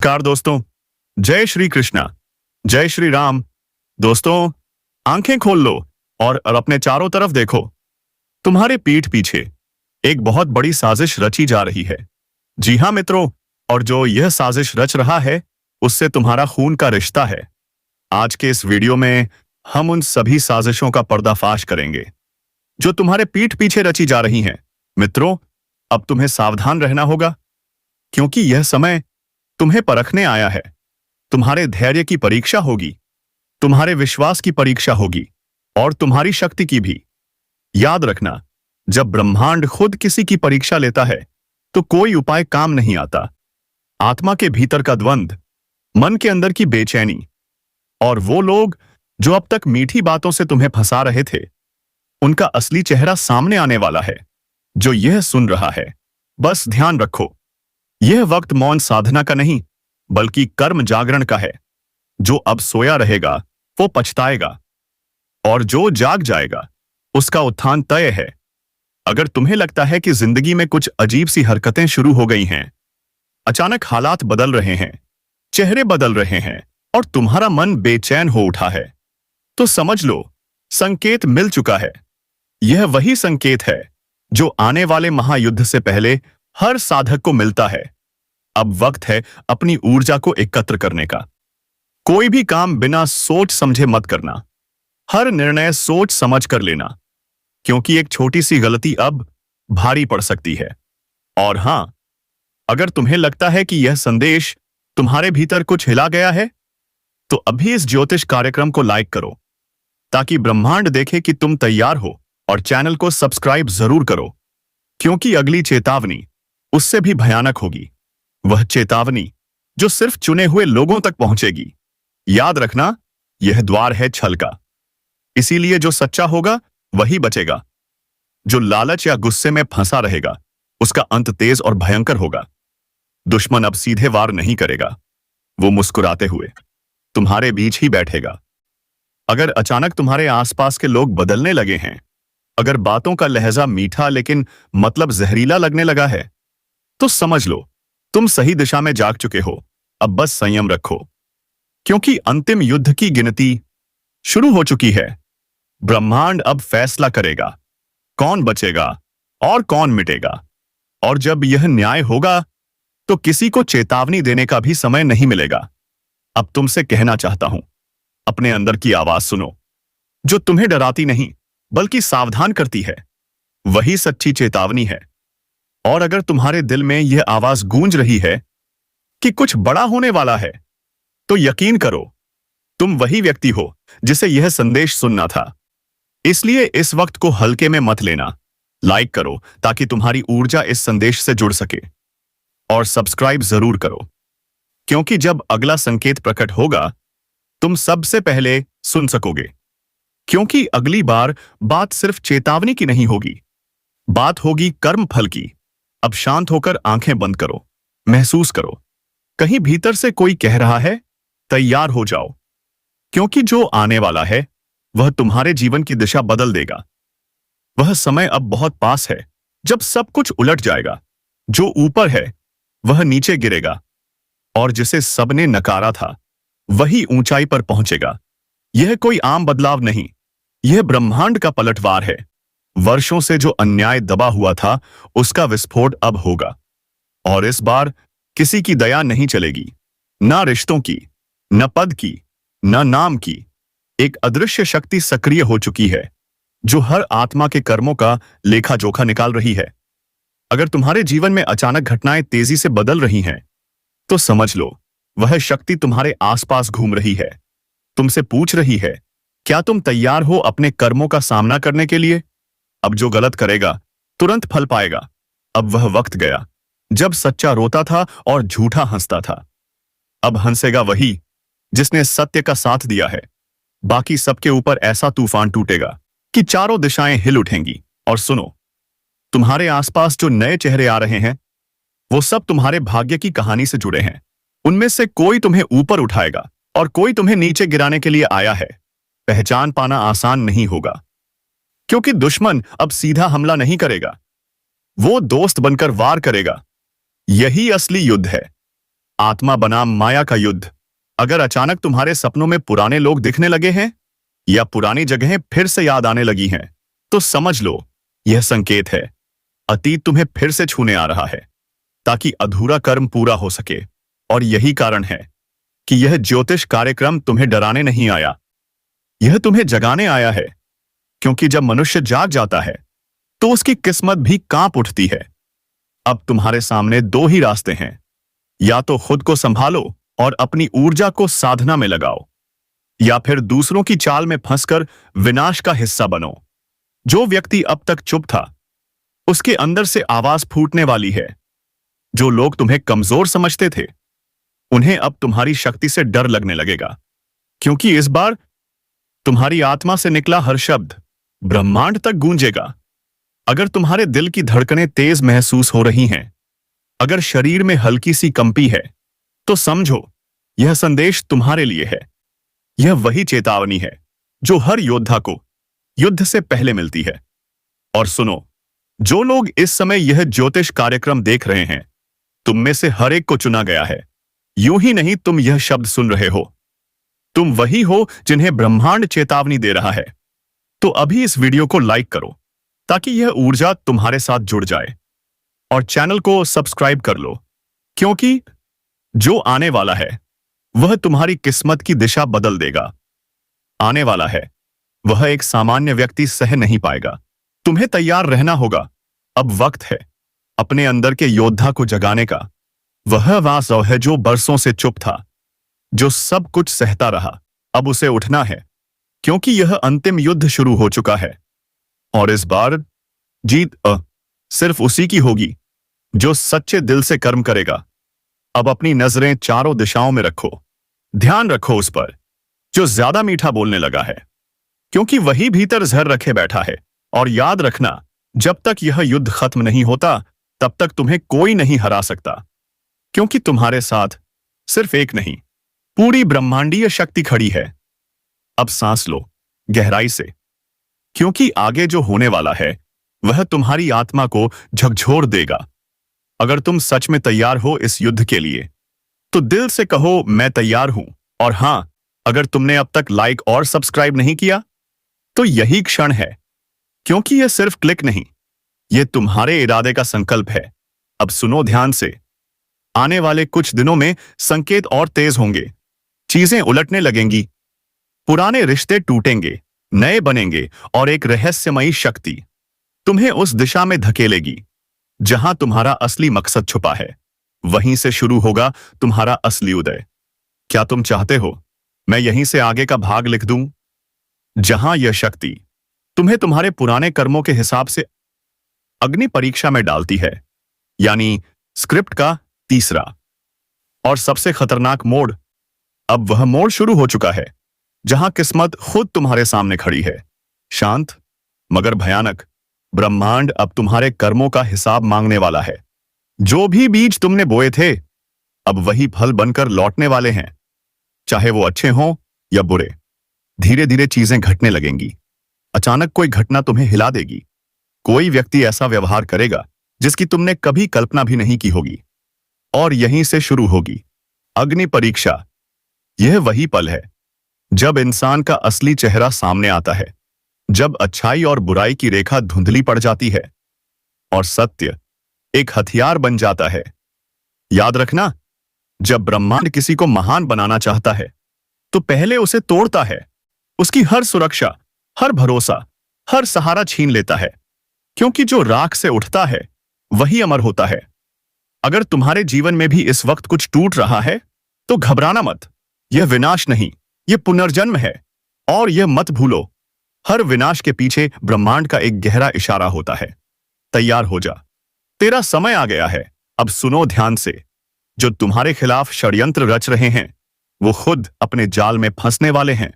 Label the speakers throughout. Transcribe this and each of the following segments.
Speaker 1: नमस्कार दोस्तों। जय श्री कृष्णा, जय श्री राम। दोस्तों, आंखें खोल लो और अपने चारों तरफ देखो। तुम्हारे पीठ पीछे एक बहुत बड़ी साजिश रची जा रही है। जी हाँ मित्रों, और जो यह साजिश रच रहा है उससे तुम्हारा खून का रिश्ता है। आज के इस वीडियो में हम उन सभी साजिशों का पर्दाफाश करेंगे जो तुम्हारे पीठ पीछे रची जा रही हैं। मित्रों, अब तुम्हें सावधान रहना होगा, क्योंकि यह समय तुम्हें परखने आया है। तुम्हारे धैर्य की परीक्षा होगी, तुम्हारे विश्वास की परीक्षा होगी और तुम्हारी शक्ति की भी। याद रखना, जब ब्रह्मांड खुद किसी की परीक्षा लेता है तो कोई उपाय काम नहीं आता। आत्मा के भीतर का द्वंद, मन के अंदर की बेचैनी और वो लोग जो अब तक मीठी बातों से तुम्हें फंसा रहे थे, उनका असली चेहरा सामने आने वाला है। जो यह सुन रहा है, बस ध्यान रखो, यह वक्त मौन साधना का नहीं बल्कि कर्म जागरण का है। जो अब सोया रहेगा वो पछताएगा, और जो जाग जाएगा उसका उत्थान तय है। अगर तुम्हें लगता है कि जिंदगी में कुछ अजीब सी हरकतें शुरू हो गई हैं, अचानक हालात बदल रहे हैं, चेहरे बदल रहे हैं और तुम्हारा मन बेचैन हो उठा है, तो समझ लो संकेत मिल चुका है। यह वही संकेत है जो आने वाले महायुद्ध से पहले हर साधक को मिलता है। अब वक्त है अपनी ऊर्जा को एकत्र करने का। कोई भी काम बिना सोच समझे मत करना। हर निर्णय सोच समझ कर लेना, क्योंकि एक छोटी सी गलती अब भारी पड़ सकती है। और हां, अगर तुम्हें लगता है कि यह संदेश तुम्हारे भीतर कुछ हिला गया है, तो अभी इस ज्योतिष कार्यक्रम को लाइक करो, ताकि ब्रह्मांड देखे कि तुम तैयार हो, और चैनल को सब्सक्राइब जरूर करो, क्योंकि अगली चेतावनी उससे भी भयानक होगी। वह चेतावनी जो सिर्फ चुने हुए लोगों तक पहुंचेगी। याद रखना, यह द्वार है छल का। इसीलिए जो सच्चा होगा वही बचेगा। जो लालच या गुस्से में फंसा रहेगा उसका अंत तेज और भयंकर होगा। दुश्मन अब सीधे वार नहीं करेगा, वो मुस्कुराते हुए तुम्हारे बीच ही बैठेगा। अगर अचानक तुम्हारे आसपास के लोग बदलने लगे हैं, अगर बातों का लहजा मीठा लेकिन मतलब जहरीला लगने लगा है, तो समझ लो तुम सही दिशा में जाग चुके हो। अब बस संयम रखो, क्योंकि अंतिम युद्ध की गिनती शुरू हो चुकी है। ब्रह्मांड अब फैसला करेगा, कौन बचेगा और कौन मिटेगा। और जब यह न्याय होगा तो किसी को चेतावनी देने का भी समय नहीं मिलेगा। अब तुमसे कहना चाहता हूं, अपने अंदर की आवाज सुनो, जो तुम्हें डराती नहीं बल्कि सावधान करती है। वही सच्ची चेतावनी है। और अगर तुम्हारे दिल में यह आवाज गूंज रही है कि कुछ बड़ा होने वाला है, तो यकीन करो, तुम वही व्यक्ति हो जिसे यह संदेश सुनना था। इसलिए इस वक्त को हल्के में मत लेना। लाइक करो ताकि तुम्हारी ऊर्जा इस संदेश से जुड़ सके, और सब्सक्राइब जरूर करो, क्योंकि जब अगला संकेत प्रकट होगा तुम सबसे पहले सुन सकोगे। क्योंकि अगली बार बात सिर्फ चेतावनी की नहीं होगी, बात होगी कर्म फल की। अब शांत होकर आंखें बंद करो, महसूस करो, कहीं भीतर से कोई कह रहा है, तैयार हो जाओ, क्योंकि जो आने वाला है वह तुम्हारे जीवन की दिशा बदल देगा। वह समय अब बहुत पास है जब सब कुछ उलट जाएगा। जो ऊपर है वह नीचे गिरेगा, और जिसे सबने नकारा था वही ऊंचाई पर पहुंचेगा। यह कोई आम बदलाव नहीं, यह ब्रह्मांड का पलटवार है। वर्षों से जो अन्याय दबा हुआ था उसका विस्फोट अब होगा, और इस बार किसी की दया नहीं चलेगी, ना रिश्तों की, न पद की, न नाम की। एक अदृश्य शक्ति सक्रिय हो चुकी है जो हर आत्मा के कर्मों का लेखा जोखा निकाल रही है। अगर तुम्हारे जीवन में अचानक घटनाएं तेजी से बदल रही हैं, तो समझ लो वह शक्ति तुम्हारे आसपास घूम रही है, तुमसे पूछ रही है, क्या तुम तैयार हो अपने कर्मों का सामना करने के लिए। अब जो गलत करेगा तुरंत फल पाएगा। अब वह वक्त गया जब सच्चा रोता था और झूठा हंसता था। अब हंसेगा वही जिसने सत्य का साथ दिया है। बाकी सबके ऊपर ऐसा तूफान टूटेगा कि चारों दिशाएं हिल उठेंगी। और सुनो, तुम्हारे आसपास जो नए चेहरे आ रहे हैं वो सब तुम्हारे भाग्य की कहानी से जुड़े हैं। उनमें से कोई तुम्हें ऊपर उठाएगा और कोई तुम्हें नीचे गिराने के लिए आया है। पहचान पाना आसान नहीं होगा, क्योंकि दुश्मन अब सीधा हमला नहीं करेगा, वो दोस्त बनकर वार करेगा। यही असली युद्ध है। आत्मा बनाम माया का युद्ध। अगर अचानक तुम्हारे सपनों में पुराने लोग दिखने लगे हैं या पुरानी जगहें फिर से याद आने लगी हैं, तो समझ लो यह संकेत है अतीत तुम्हें फिर से छूने आ रहा है ताकि अधूरा कर्म पूरा हो सके। और यही कारण है कि यह ज्योतिष कार्यक्रम तुम्हें डराने नहीं आया, यह तुम्हें जगाने आया है। क्योंकि जब मनुष्य जाग जाता है तो उसकी किस्मत भी कांप उठती है। अब तुम्हारे सामने दो ही रास्ते हैं, या तो खुद को संभालो और अपनी ऊर्जा को साधना में लगाओ, या फिर दूसरों की चाल में फंसकर विनाश का हिस्सा बनो। जो व्यक्ति अब तक चुप था उसके अंदर से आवाज फूटने वाली है। जो लोग तुम्हें कमजोर समझते थे उन्हें अब तुम्हारी शक्ति से डर लगने लगेगा, क्योंकि इस बार तुम्हारी आत्मा से निकला हर शब्द ब्रह्मांड तक गूंजेगा। अगर तुम्हारे दिल की धड़कनें तेज महसूस हो रही हैं, अगर शरीर में हल्की सी कंपी है, तो समझो यह संदेश तुम्हारे लिए है। यह वही चेतावनी है जो हर योद्धा को युद्ध से पहले मिलती है। और सुनो, जो लोग इस समय यह ज्योतिष कार्यक्रम देख रहे हैं, तुम में से हर एक को चुना गया है। यूं ही नहीं तुम यह शब्द सुन रहे हो, तुम वही हो जिन्हें ब्रह्मांड चेतावनी दे रहा है। तो अभी इस वीडियो को लाइक करो ताकि यह ऊर्जा तुम्हारे साथ जुड़ जाए, और चैनल को सब्सक्राइब कर लो, क्योंकि जो आने वाला है वह तुम्हारी किस्मत की दिशा बदल देगा। आने वाला है वह एक सामान्य व्यक्ति सह नहीं पाएगा। तुम्हें तैयार रहना होगा। अब वक्त है अपने अंदर के योद्धा को जगाने का। वह वासव है जो बरसों से चुप था, जो सब कुछ सहता रहा। अब उसे उठना है, क्योंकि यह अंतिम युद्ध शुरू हो चुका है। और इस बार जीत सिर्फ उसी की होगी जो सच्चे दिल से कर्म करेगा। अब अपनी नजरें चारों दिशाओं में रखो। ध्यान रखो उस पर जो ज्यादा मीठा बोलने लगा है, क्योंकि वही भीतर जहर रखे बैठा है। और याद रखना, जब तक यह युद्ध खत्म नहीं होता तब तक तुम्हें कोई नहीं हरा सकता, क्योंकि तुम्हारे साथ सिर्फ एक नहीं, पूरी ब्रह्मांडीय शक्ति खड़ी है। अब सांस लो गहराई से, क्योंकि आगे जो होने वाला है वह तुम्हारी आत्मा को झकझोर देगा। अगर तुम सच में तैयार हो इस युद्ध के लिए, तो दिल से कहो मैं तैयार हूं। और हां, अगर तुमने अब तक लाइक और सब्सक्राइब नहीं किया, तो यही क्षण है, क्योंकि यह सिर्फ क्लिक नहीं, यह तुम्हारे इरादे का संकल्प है। अब सुनो ध्यान से। आने वाले कुछ दिनों में संकेत और तेज होंगे, चीजें उलटने लगेंगी, पुराने रिश्ते टूटेंगे, नए बनेंगे, और एक रहस्यमयी शक्ति तुम्हें उस दिशा में धकेलेगी जहां तुम्हारा असली मकसद छुपा है। वहीं से शुरू होगा तुम्हारा असली उदय। क्या तुम चाहते हो मैं यहीं से आगे का भाग लिख दूं, जहां यह शक्ति तुम्हें तुम्हारे पुराने कर्मों के हिसाब से अग्नि परीक्षा में डालती है, यानी स्क्रिप्ट का तीसरा और सबसे खतरनाक मोड़। अब वह मोड़ शुरू हो चुका है जहां किस्मत खुद तुम्हारे सामने खड़ी है। शांत मगर भयानक। ब्रह्मांड अब तुम्हारे कर्मों का हिसाब मांगने वाला है। जो भी बीज तुमने बोए थे अब वही फल बनकर लौटने वाले हैं, चाहे वो अच्छे हों या बुरे। धीरे धीरे चीजें घटने लगेंगी। अचानक कोई घटना तुम्हें हिला देगी। कोई व्यक्ति ऐसा व्यवहार करेगा जिसकी तुमने कभी कल्पना भी नहीं की होगी। और यहीं से शुरू होगी अग्नि परीक्षा। यह वही पल है जब इंसान का असली चेहरा सामने आता है, जब अच्छाई और बुराई की रेखा धुंधली पड़ जाती है और सत्य एक हथियार बन जाता है। याद रखना, जब ब्रह्मांड किसी को महान बनाना चाहता है तो पहले उसे तोड़ता है। उसकी हर सुरक्षा, हर भरोसा, हर सहारा छीन लेता है, क्योंकि जो राख से उठता है वही अमर होता है। अगर तुम्हारे जीवन में भी इस वक्त कुछ टूट रहा है तो घबराना मत। यह विनाश नहीं, यह पुनर्जन्म है। और यह मत भूलो, हर विनाश के पीछे ब्रह्मांड का एक गहरा इशारा होता है। तैयार हो जा, तेरा समय आ गया है। अब सुनो ध्यान से। जो तुम्हारे खिलाफ षड्यंत्र रच रहे हैं वो खुद अपने जाल में फंसने वाले हैं।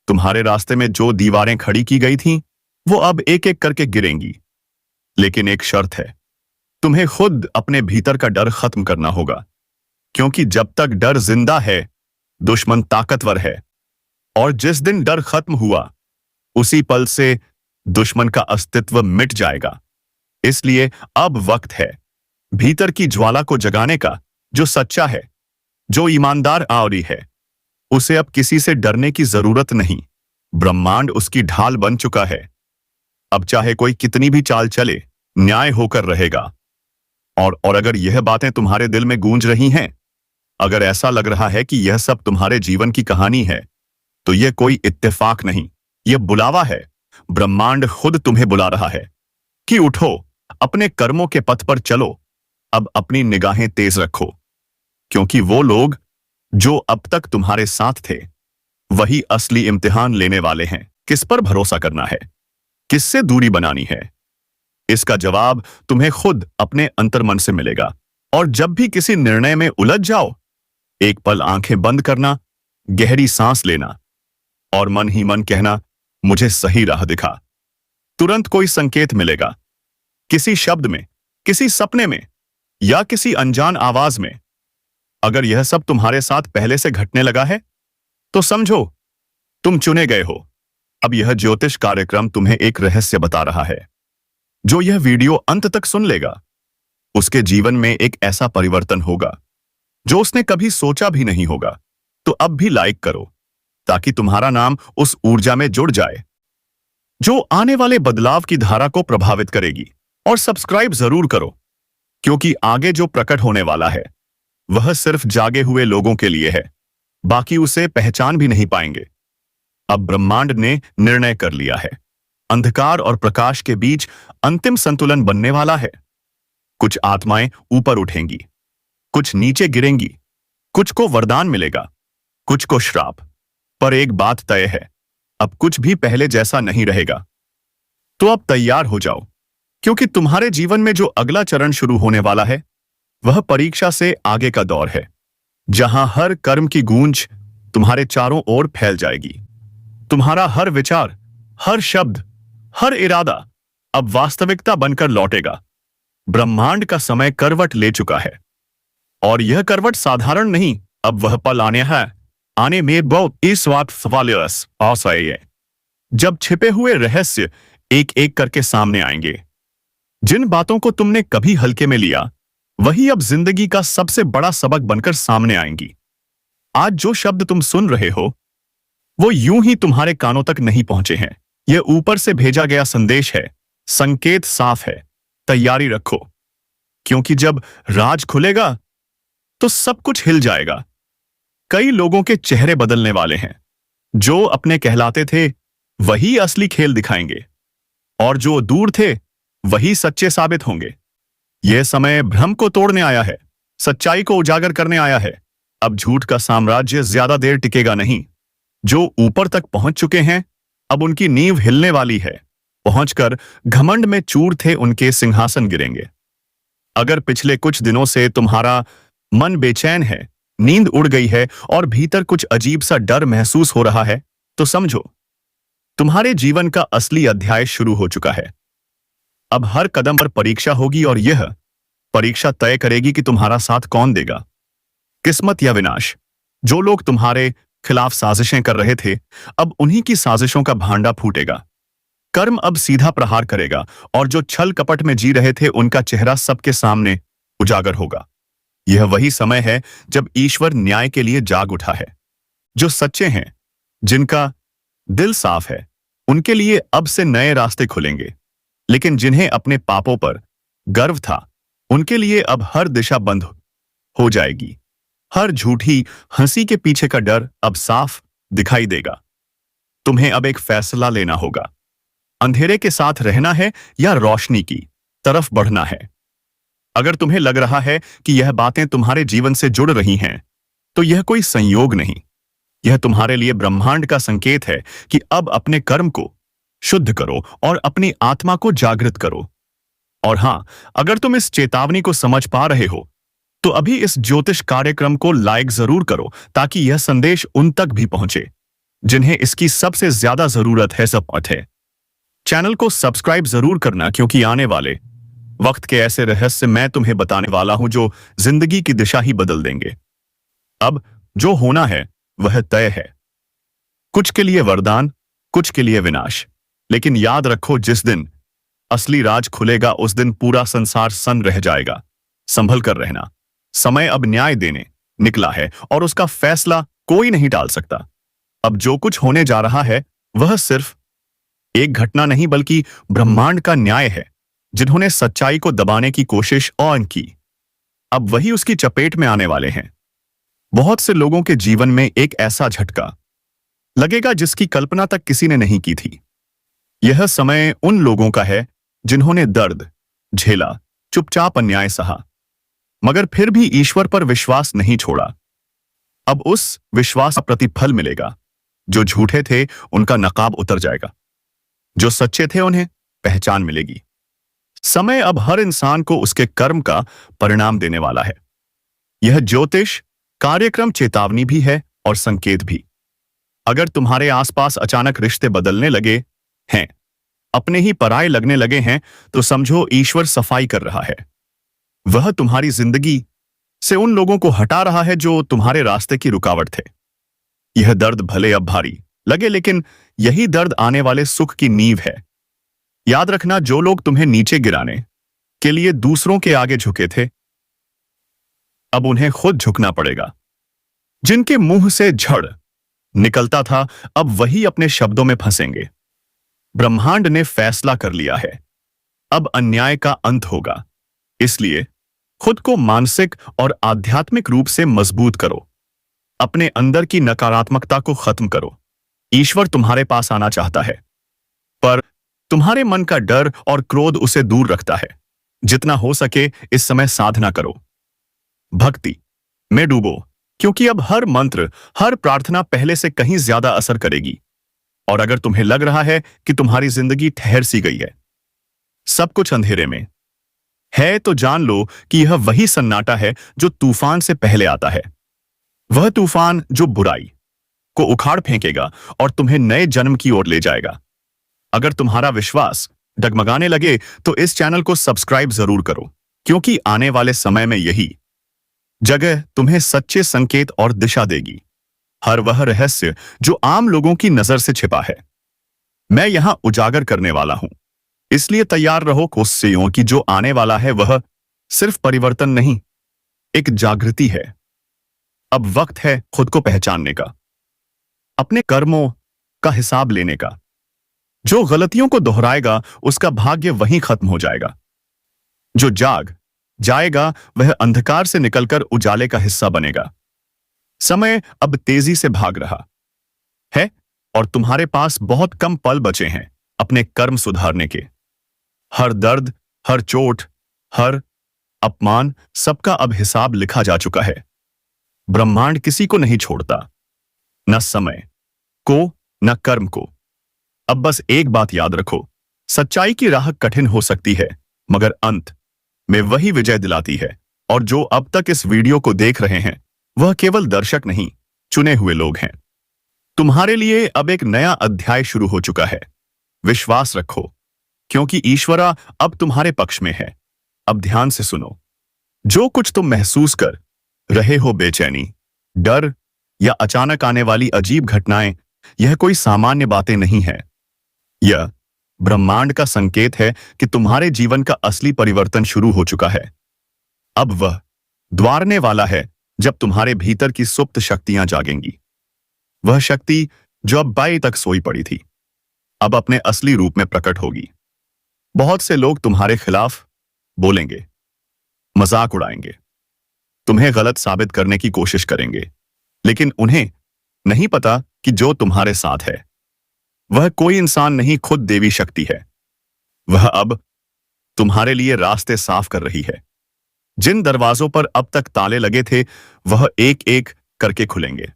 Speaker 1: तुम्हारे रास्ते में जो दीवारें खड़ी की गई थीं वो अब एक एक करके गिरेंगी। लेकिन एक शर्त है, तुम्हें खुद अपने भीतर का डर खत्म करना होगा, क्योंकि जब तक डर जिंदा है दुश्मन ताकतवर है। और जिस दिन डर खत्म हुआ उसी पल से दुश्मन का अस्तित्व मिट जाएगा। इसलिए अब वक्त है भीतर की ज्वाला को जगाने का, जो सच्चा है, जो ईमानदार आवरी है उसे अब किसी से डरने की जरूरत नहीं। ब्रह्मांड उसकी ढाल बन चुका है। अब चाहे कोई कितनी भी चाल चले, न्याय होकर रहेगा। और अगर यह बातें तुम्हारे दिल में गूंज रही हैं, अगर ऐसा लग रहा है कि यह सब तुम्हारे जीवन की कहानी है, तो यह कोई इत्तेफाक नहीं, यह बुलावा है। ब्रह्मांड खुद तुम्हें बुला रहा है कि उठो, अपने कर्मों के पथ पर चलो। अब अपनी निगाहें तेज रखो, क्योंकि वो लोग जो अब तक तुम्हारे साथ थे वही असली इम्तिहान लेने वाले हैं। किस पर भरोसा करना है, किससे दूरी बनानी है, इसका जवाब तुम्हें खुद अपने अंतर्मन से मिलेगा। और जब भी किसी निर्णय में उलझ जाओ, एक पल आंखें बंद करना, गहरी सांस लेना और मन ही मन कहना, मुझे सही राह दिखा। तुरंत कोई संकेत मिलेगा, किसी शब्द में, किसी सपने में या किसी अनजान आवाज में। अगर यह सब तुम्हारे साथ पहले से घटने लगा है, तो समझो तुम चुने गए हो। अब यह ज्योतिष कार्यक्रम तुम्हें एक रहस्य बता रहा है। जो यह वीडियो अंत तक सुन लेगा, उसके जीवन में एक ऐसा परिवर्तन होगा जो उसने कभी सोचा भी नहीं होगा। तो अब भी लाइक करो, ताकि तुम्हारा नाम उस ऊर्जा में जुड़ जाए जो आने वाले बदलाव की धारा को प्रभावित करेगी। और सब्सक्राइब जरूर करो, क्योंकि आगे जो प्रकट होने वाला है वह सिर्फ जागे हुए लोगों के लिए है। बाकी उसे पहचान भी नहीं पाएंगे। अब ब्रह्मांड ने निर्णय कर लिया है। अंधकार और प्रकाश के बीच अंतिम संतुलन बनने वाला है। कुछ आत्माएं ऊपर उठेंगी, कुछ नीचे गिरेंगी, कुछ को वरदान मिलेगा, कुछ को श्राप। पर एक बात तय है, अब कुछ भी पहले जैसा नहीं रहेगा। तो अब तैयार हो जाओ, क्योंकि तुम्हारे जीवन में जो अगला चरण शुरू होने वाला है वह परीक्षा से आगे का दौर है, जहां हर कर्म की गूंज तुम्हारे चारों ओर फैल जाएगी। तुम्हारा हर विचार, हर शब्द, हर इरादा अब वास्तविकता बनकर लौटेगा। ब्रह्मांड का समय करवट ले चुका है, और यह करवट साधारण नहीं। अब वह पल आने में बहुत इस बात सवालियस है, जब छिपे हुए रहस्य एक एक करके सामने आएंगे। जिन बातों को तुमने कभी हल्के में लिया, वही अब जिंदगी का सबसे बड़ा सबक बनकर सामने आएंगी। आज जो शब्द तुम सुन रहे हो, वो यूं ही तुम्हारे कानों तक नहीं पहुंचे हैं। यह ऊपर से भेजा गया संदेश है। संकेत साफ है, तैयारी रखो, क्योंकि जब राज खुलेगा तो सब कुछ हिल जाएगा। कई लोगों के चेहरे बदलने वाले हैं। जो अपने कहलाते थे वही असली खेल दिखाएंगे, और जो दूर थे वही सच्चे साबित होंगे। यह समय भ्रम को तोड़ने आया है, सच्चाई को उजागर करने आया है। अब झूठ का साम्राज्य ज्यादा देर टिकेगा नहीं। जो ऊपर तक पहुंच चुके हैं, अब उनकी नींव हिलने वाली है। पहुंचकर घमंड में चूर थे उनके सिंहासन गिरेंगे। अगर पिछले कुछ दिनों से तुम्हारा मन बेचैन है, नींद उड़ गई है और भीतर कुछ अजीब सा डर महसूस हो रहा है, तो समझो तुम्हारे जीवन का असली अध्याय शुरू हो चुका है। अब हर कदम पर परीक्षा होगी, और यह परीक्षा तय करेगी कि तुम्हारा साथ कौन देगा, किस्मत या विनाश। जो लोग तुम्हारे खिलाफ साजिशें कर रहे थे, अब उन्हीं की साजिशों का भांडा फूटेगा। कर्म अब सीधा प्रहार करेगा, और जो छल कपट में जी रहे थे उनका चेहरा सबके सामने उजागर होगा। यह वही समय है जब ईश्वर न्याय के लिए जाग उठा है। जो सच्चे हैं, जिनका दिल साफ है, उनके लिए अब से नए रास्ते खुलेंगे। लेकिन जिन्हें अपने पापों पर गर्व था, उनके लिए अब हर दिशा बंद हो जाएगी। हर झूठी हंसी के पीछे का डर अब साफ दिखाई देगा। तुम्हें अब एक फैसला लेना होगा। अंधेरे के साथ रहना है या रोशनी की तरफ बढ़ना है। अगर तुम्हें लग रहा है कि यह बातें तुम्हारे जीवन से जुड़ रही हैं, तो यह कोई संयोग नहीं। यह तुम्हारे लिए ब्रह्मांड का संकेत है कि अब अपने कर्म को शुद्ध करो और अपनी आत्मा को जागृत करो। और हां, अगर तुम इस चेतावनी को समझ पा रहे हो, तो अभी इस ज्योतिष कार्यक्रम को लाइक जरूर करो, ताकि यह संदेश उन तक भी पहुंचे जिन्हें इसकी सबसे ज्यादा जरूरत है। सपोर्ट है, चैनल को सब्सक्राइब जरूर करना, क्योंकि आने वाले वक्त के ऐसे रहस्य मैं तुम्हें बताने वाला हूं जो जिंदगी की दिशा ही बदल देंगे। अब जो होना है वह तय है। कुछ के लिए वरदान, कुछ के लिए विनाश। लेकिन याद रखो, जिस दिन असली राज खुलेगा उस दिन पूरा संसार सन्न रह जाएगा। संभल कर रहना। समय अब न्याय देने निकला है और उसका फैसला कोई नहीं टाल सकता। अब जो कुछ होने जा रहा है वह सिर्फ एक घटना नहीं बल्कि ब्रह्मांड का न्याय है। जिन्होंने सच्चाई को दबाने की कोशिश और की, अब वही उसकी चपेट में आने वाले हैं। बहुत से लोगों के जीवन में एक ऐसा झटका लगेगा जिसकी कल्पना तक किसी ने नहीं की थी। यह समय उन लोगों का है जिन्होंने दर्द झेला, चुपचाप अन्याय सहा, मगर फिर भी ईश्वर पर विश्वास नहीं छोड़ा। अब उस विश्वास का प्रतिफल मिलेगा। जो झूठे थे उनका नकाब उतर जाएगा, जो सच्चे थे उन्हें पहचान मिलेगी। समय अब हर इंसान को उसके कर्म का परिणाम देने वाला है। यह ज्योतिष कार्यक्रम चेतावनी भी है और संकेत भी। अगर तुम्हारे आसपास अचानक रिश्ते बदलने लगे हैं, अपने ही पराये लगने लगे हैं, तो समझो ईश्वर सफाई कर रहा है। वह तुम्हारी जिंदगी से उन लोगों को हटा रहा है जो तुम्हारे रास्ते की रुकावट थे। यह दर्द भले अब भारी लगे, लेकिन यही दर्द आने वाले सुख की नींव है। याद रखना, जो लोग तुम्हें नीचे गिराने के लिए दूसरों के आगे झुके थे, अब उन्हें खुद झुकना पड़ेगा। जिनके मुंह से झड़ निकलता था, अब वही अपने शब्दों में फंसेंगे। ब्रह्मांड ने फैसला कर लिया है, अब अन्याय का अंत होगा। इसलिए खुद को मानसिक और आध्यात्मिक रूप से मजबूत करो। अपने अंदर की नकारात्मकता को खत्म करो। ईश्वर तुम्हारे पास आना चाहता है, पर तुम्हारे मन का डर और क्रोध उसे दूर रखता है। जितना हो सके इस समय साधना करो, भक्ति में डूबो, क्योंकि अब हर मंत्र, हर प्रार्थना पहले से कहीं ज्यादा असर करेगी। और अगर तुम्हें लग रहा है कि तुम्हारी जिंदगी ठहर सी गई है, सब कुछ अंधेरे में है, तो जान लो कि यह वही सन्नाटा है जो तूफान से पहले आता है। वह तूफान जो बुराई को उखाड़ फेंकेगा और तुम्हें नए जन्म की ओर ले जाएगा। अगर तुम्हारा विश्वास डगमगाने लगे तो इस चैनल को सब्सक्राइब जरूर करो, क्योंकि आने वाले समय में यही जगह तुम्हें सच्चे संकेत और दिशा देगी। हर वह रहस्य जो आम लोगों की नजर से छिपा है, मैं यहां उजागर करने वाला हूं। इसलिए तैयार रहो कोशिशों की जो आने वाला है वह सिर्फ परिवर्तन नहीं, एक जागृति है। अब वक्त है खुद को पहचानने का, अपने कर्मों का हिसाब लेने का। जो गलतियों को दोहराएगा उसका भाग्य वहीं खत्म हो जाएगा। जो जाग जाएगा वह अंधकार से निकलकर उजाले का हिस्सा बनेगा। समय अब तेजी से भाग रहा है और तुम्हारे पास बहुत कम पल बचे हैं अपने कर्म सुधारने के। हर दर्द, हर चोट, हर अपमान, सबका अब हिसाब लिखा जा चुका है। ब्रह्मांड किसी को नहीं छोड़ता, न समय को न कर्म को। अब बस एक बात याद रखो, सच्चाई की राह कठिन हो सकती है, मगर अंत में वही विजय दिलाती है। और जो अब तक इस वीडियो को देख रहे हैं वह केवल दर्शक नहीं, चुने हुए लोग हैं। तुम्हारे लिए अब एक नया अध्याय शुरू हो चुका है। विश्वास रखो, क्योंकि ईश्वरा अब तुम्हारे पक्ष में है। अब ध्यान से सुनो। जो कुछ तुम महसूस कर रहे हो, बेचैनी, डर या अचानक आने वाली अजीब घटनाएं, यह कोई सामान्य बातें नहीं है। यह ब्रह्मांड का संकेत है कि तुम्हारे जीवन का असली परिवर्तन शुरू हो चुका है। अब वह द्वारने वाला है जब तुम्हारे भीतर की सुप्त शक्तियां जागेंगी। वह शक्ति जो अब बाई तक सोई पड़ी थी, अब अपने असली रूप में प्रकट होगी। बहुत से लोग तुम्हारे खिलाफ बोलेंगे, मजाक उड़ाएंगे, तुम्हें गलत साबित करने की कोशिश करेंगे, लेकिन उन्हें नहीं पता कि जो तुम्हारे साथ है वह कोई इंसान नहीं, खुद देवी शक्ति है। वह अब तुम्हारे लिए रास्ते साफ कर रही है। जिन दरवाजों पर अब तक ताले लगे थे वह एक एक करके खुलेंगे।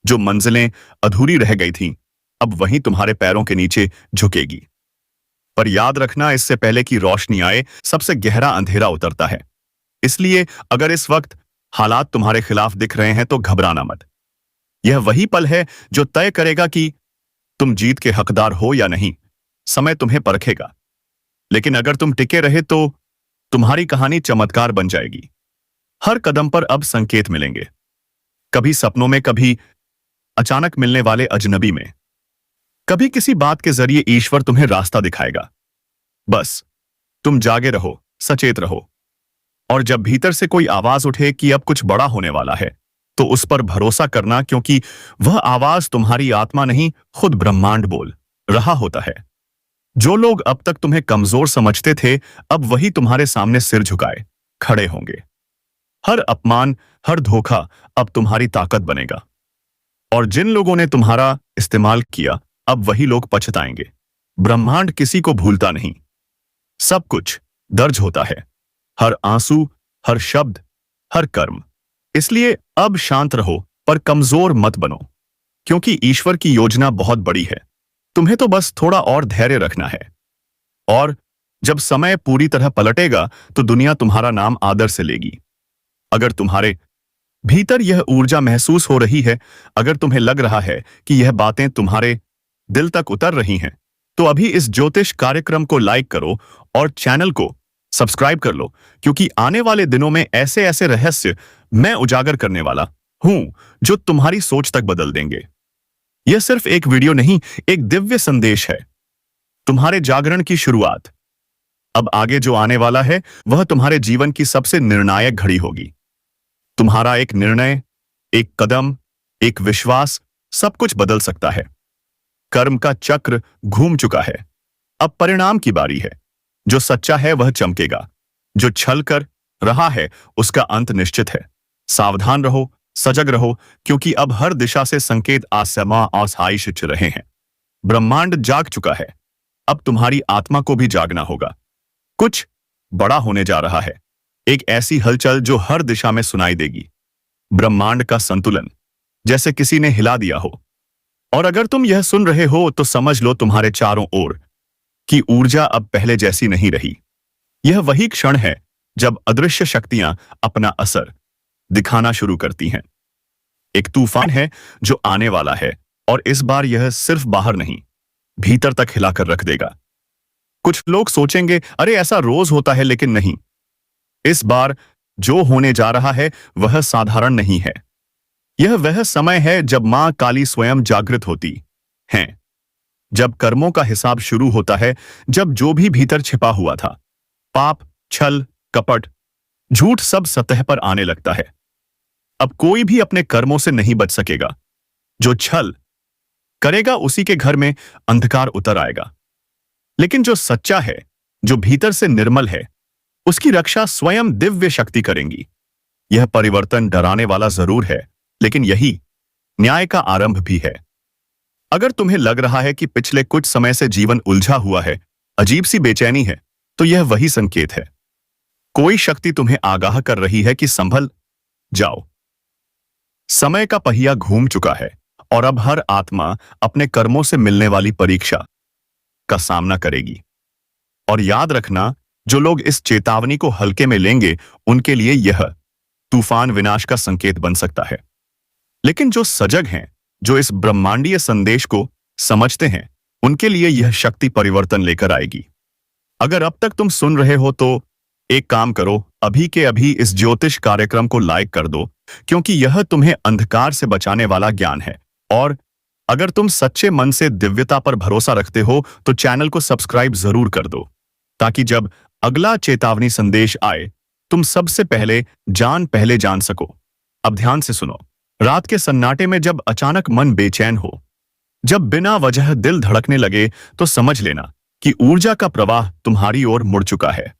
Speaker 1: जो मंजिलें अधूरी रह गई थीं, अब वहीं तुम्हारे पैरों के नीचे झुकेगी। पर याद रखना, इससे पहले कि रोशनी आए, सबसे गहरा अंधेरा उतरता है। इसलिए अगर इस वक्त हालात तुम्हारे खिलाफ दिख रहे हैं तो घबराना मत। यह वही पल है जो तय करेगा कि तुम जीत के हकदार हो या नहीं। समय तुम्हें परखेगा, लेकिन अगर तुम टिके रहे तो तुम्हारी कहानी चमत्कार बन जाएगी। हर कदम पर अब संकेत मिलेंगे, कभी सपनों में, कभी अचानक मिलने वाले अजनबी में, कभी किसी बात के जरिए ईश्वर तुम्हें रास्ता दिखाएगा। बस तुम जागे रहो, सचेत रहो, और जब भीतर से कोई आवाज उठे कि अब कुछ बड़ा होने वाला है, तो उस पर भरोसा करना, क्योंकि वह आवाज तुम्हारी आत्मा नहीं, खुद ब्रह्मांड बोल रहा होता है। जो लोग अब तक तुम्हें कमजोर समझते थे, अब वही तुम्हारे सामने सिर झुकाए खड़े होंगे। हर अपमान, हर धोखा अब तुम्हारी ताकत बनेगा। और जिन लोगों ने तुम्हारा इस्तेमाल किया, अब वही लोग पछताएंगे। ब्रह्मांड किसी को भूलता नहीं, सब कुछ दर्ज होता है, हर आंसू, हर शब्द, हर कर्म। इसलिए अब शांत रहो, पर कमजोर मत बनो, क्योंकि ईश्वर की योजना बहुत बड़ी है। तुम्हें तो बस थोड़ा और धैर्य रखना है। और जब समय पूरी तरह पलटेगा, तो दुनिया तुम्हारा नाम आदर से लेगी। अगर तुम्हारे भीतर यह ऊर्जा महसूस हो रही है, अगर तुम्हें लग रहा है कि यह बातें तुम्हारे दिल तक उतर रही हैं, तो अभी इस ज्योतिष कार्यक्रम को लाइक करो और चैनल को सब्सक्राइब कर लो, क्योंकि आने वाले दिनों में ऐसे ऐसे रहस्य मैं उजागर करने वाला हूं जो तुम्हारी सोच तक बदल देंगे। यह सिर्फ एक वीडियो नहीं, एक दिव्य संदेश है, तुम्हारे जागरण की शुरुआत। अब आगे जो आने वाला है, वह तुम्हारे जीवन की सबसे निर्णायक घड़ी होगी। तुम्हारा एक निर्णय, एक कदम, एक विश्वास, सब कुछ बदल सकता है। कर्म का चक्र घूम चुका है, अब परिणाम की बारी है। जो सच्चा है वह चमकेगा, जो छल कर रहा है उसका अंत निश्चित है। सावधान रहो, सजग रहो, क्योंकि अब हर दिशा से संकेत आसमां आसाइश रहे हैं। ब्रह्मांड जाग चुका है, अब तुम्हारी आत्मा को भी जागना होगा। कुछ बड़ा होने जा रहा है, एक ऐसी हलचल जो हर दिशा में सुनाई देगी। ब्रह्मांड का संतुलन जैसे किसी ने हिला दिया हो। और अगर तुम यह सुन रहे हो, तो समझ लो तुम्हारे चारों ओर की ऊर्जा अब पहले जैसी नहीं रही। यह वही क्षण है जब अदृश्य शक्तियां अपना असर दिखाना शुरू करती हैं। एक तूफान है जो आने वाला है, और इस बार यह सिर्फ बाहर नहीं, भीतर तक हिलाकर रख देगा। कुछ लोग सोचेंगे, अरे ऐसा रोज होता है, लेकिन नहीं। इस बार जो होने जा रहा है वह साधारण नहीं है। यह वह समय है जब मां काली स्वयं जागृत होती हैं, जब कर्मों का हिसाब शुरू होता है, जब जो भी भीतर छिपा हुआ था, पाप, छल, कपट, झूठ, सब सतह पर आने लगता है। अब कोई भी अपने कर्मों से नहीं बच सकेगा। जो छल करेगा उसी के घर में अंधकार उतर आएगा। लेकिन जो सच्चा है, जो भीतर से निर्मल है, उसकी रक्षा स्वयं दिव्य शक्ति करेंगी। यह परिवर्तन डराने वाला जरूर है, लेकिन यही न्याय का आरंभ भी है। अगर तुम्हें लग रहा है कि पिछले कुछ समय से जीवन उलझा हुआ है, अजीब सी बेचैनी है, तो यह वही संकेत है। कोई शक्ति तुम्हें आगाह कर रही है कि संभल जाओ। समय का पहिया घूम चुका है, और अब हर आत्मा अपने कर्मों से मिलने वाली परीक्षा का सामना करेगी। और याद रखना, जो लोग इस चेतावनी को हल्के में लेंगे, उनके लिए यह तूफान विनाश का संकेत बन सकता है। लेकिन जो सजग हैं, जो इस ब्रह्मांडीय संदेश को समझते हैं, उनके लिए यह शक्ति परिवर्तन लेकर आएगी। अगर अब तक तुम सुन रहे हो, तो एक काम करो, अभी के अभी इस ज्योतिष कार्यक्रम को लाइक कर दो, क्योंकि यह तुम्हें अंधकार से बचाने वाला ज्ञान है। और अगर तुम सच्चे मन से दिव्यता पर भरोसा रखते हो, तो चैनल को सब्सक्राइब जरूर कर दो, ताकि जब अगला चेतावनी संदेश आए, तुम सबसे पहले जान सको। अब ध्यान से सुनो। रात के सन्नाटे में जब अचानक मन बेचैन हो, जब बिना वजह दिल धड़कने लगे, तो समझ लेना कि ऊर्जा का प्रवाह तुम्हारी ओर मुड़ चुका है।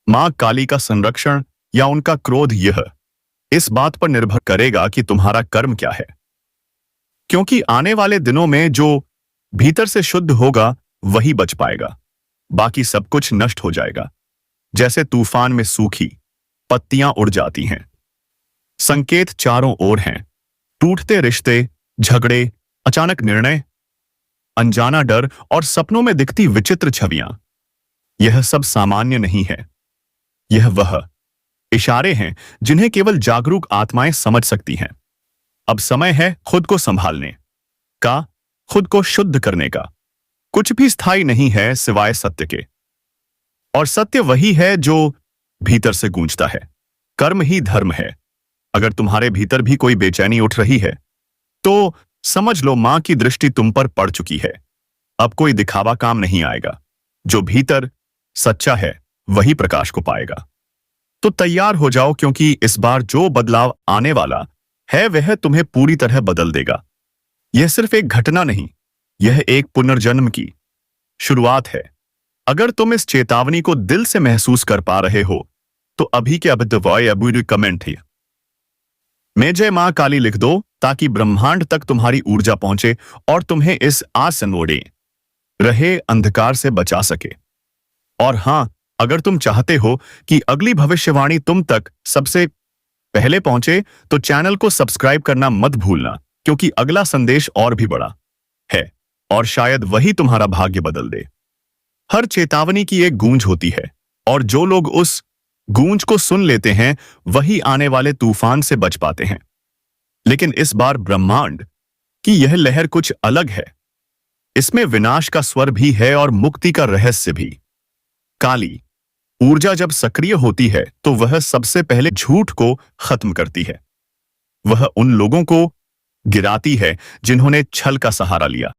Speaker 1: मां काली का संरक्षण या उनका क्रोध, यह इस बात पर निर्भर करेगा कि तुम्हारा कर्म क्या है। क्योंकि आने वाले दिनों में जो भीतर से शुद्ध होगा, वही बच पाएगा। बाकी सब कुछ नष्ट हो जाएगा, जैसे तूफान में सूखी पत्तियां उड़ जाती हैं। संकेत चारों ओर हैं, टूटते रिश्ते, झगड़े, अचानक निर्णय, अनजाना डर और सपनों में दिखती विचित्र छवियां। यह सब सामान्य नहीं है, यह वह इशारे हैं जिन्हें केवल जागरूक आत्माएं समझ सकती हैं। अब समय है खुद को संभालने का, खुद को शुद्ध करने का। कुछ भी स्थायी नहीं है सिवाय सत्य के, और सत्य वही है जो भीतर से गूंजता है। कर्म ही धर्म है। अगर तुम्हारे भीतर भी कोई बेचैनी उठ रही है, तो समझ लो मां की दृष्टि तुम पर पड़ चुकी है। अब कोई दिखावा काम नहीं आएगा। जो भीतर सच्चा है, वही प्रकाश को पाएगा। तो तैयार हो जाओ, क्योंकि इस बार जो बदलाव आने वाला है वह तुम्हें पूरी तरह बदल देगा। यह सिर्फ एक घटना नहीं, यह एक पुनर्जन्म की शुरुआत है। अगर तुम इस चेतावनी को दिल से महसूस कर पा रहे हो तो अभी के अभी कमेंट है मैं जय मां काली लिख दो, ताकि ब्रह्मांड तक तुम्हारी ऊर्जा पहुंचे और तुम्हें इस आसनोड़े रहे अंधकार से बचा सके। और हां, अगर तुम चाहते हो कि अगली भविष्यवाणी तुम तक सबसे पहले पहुंचे तो चैनल को सब्सक्राइब करना मत भूलना, क्योंकि अगला संदेश और भी बड़ा है और शायद वही तुम्हारा भाग्य बदल दे। हर चेतावनी की एक गूंज होती है और जो लोग उस गूंज को सुन लेते हैं वही आने वाले तूफान से बच पाते हैं। लेकिन इस बार ब्रह्मांड की यह लहर कुछ अलग है। इसमें विनाश का स्वर भी है और मुक्ति का रहस्य भी। काली ऊर्जा जब सक्रिय होती है तो वह सबसे पहले झूठ को खत्म करती है। वह उन लोगों को गिराती है जिन्होंने छल का सहारा लिया,